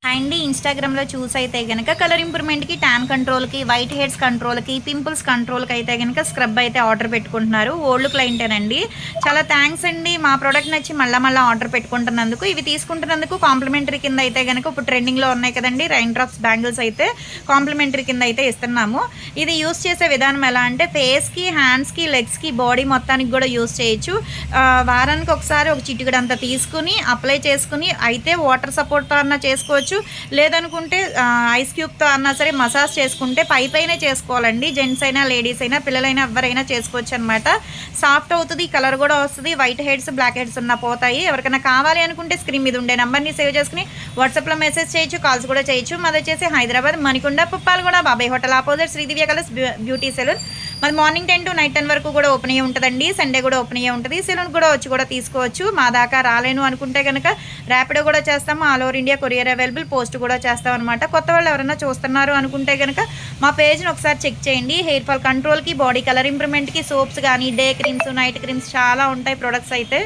And ఇన్‌స్టాగ్రామ్‌లో చూసైతే గనక కలర్ ఇంప్రూవ్‌మెంట్‌కి, టాన్ కంట్రోల్‌కి, వైట్ హెయిర్స్ కంట్రోల్‌కి, పింపుల్స్ కంట్రోల్‌కి అయితే గనక స్క్రబ్ అయితే ఆర్డర్ పెట్టుకుంటున్నారు. ఓల్డ్ క్లయింటేనండి. చాలా థాంక్స్ అండి. మా ప్రొడక్ట్ నచ్చి మళ్ళా ఆర్డర్ పెట్టుకుంటున్నందుకు. ఇవి తీసుకుంటున్నందుకు కాంప్లిమెంటరీ కింద అయితే గనక ఇప్పుడు ట్రెండింగ్‌లో ఉన్నాయి కదండీ! రైన్ డ్రాప్స్ బ్యాంగిల్స్ అయితే కాంప్లిమెంటరీ కింద అయితే ఇస్తున్నాము. ఇది యూజ్ చేసే విధానం ఎలా అంటే ఫేస్‌కి, హ్యాండ్స్‌కి, లెగ్స్‌కి, బాడీ మొత్తానికి గూడా యూజ్ చేయొచ్చు. వారానికి ఒకసారి ఒక చిటికెడంత తీసుకొని అప్లై చేసుకొని అయితే వాటర్ సపోర్ట్‌తో అన్నా చేసుకోవచ్చు. లేదనుకుంటే ఐస్ క్యూబ్‌తో అన్నా సరే మసాజ్ చేసుకుంటే పైపైనే చేసుకోవాలండి. జెంట్స్ అయినా, లేడీస్ అయినా, పిల్లలైనా ఎవ్వరైనా చేసుకోవచ్చనమాట. సాఫ్ట్ అవుతది. కలర్ గూడా వస్తది. వైట్ హెడ్స్, బ్లాక్ హెడ్స్ ఉన్నా పోతాయి. ఎవరికైనా కావాలి అనుకుంటే స్క్రీన్ మీద ఉండే నంబర్‌ని సేవ్ చేసుకొని వాట్సాప్‌లో మెసేజ్ చేయొచ్చు. కాల్స్ కూడా చేయొచ్చు. మాదొచ్చేసి Hyderabad Manikonda, Puppalaguda, Babai hotel opposite Sridivya colours beauty salon. మాది మార్నింగ్ 10 టు నైట్ 10 వరకు కూడా ఓపెన్ అయ్యి ఉంటదండి. సండే కూడా ఓపెన్ అయ్యే ఉంటది. సెలూన్‌కి కూడా వచ్చి కూడా తీసుకోవచ్చు. మా దాకా రాలేను అనుకుంటే గనక ర్యాపిడో కూడా చేస్తాము. All over India courier available. Post కూడా చేస్తామనమాట. కొత్త వాళ్ళు ఎవరైనా చూస్తున్నారు అనుకుంటే గనక మా పేజ్‌ని ఒకసారి చెక్ చేయండి. హెయిర్ ఫాల్ కంట్రోల్‌కి, బాడీ కలర్ ఇంప్రూవ్‌మెంట్‌కి సోప్స్ గానీ, డే క్రీమ్స్, నైట్ క్రీమ్స్ చాలా ఉంటాయి ప్రొడక్ట్స్ అయితే.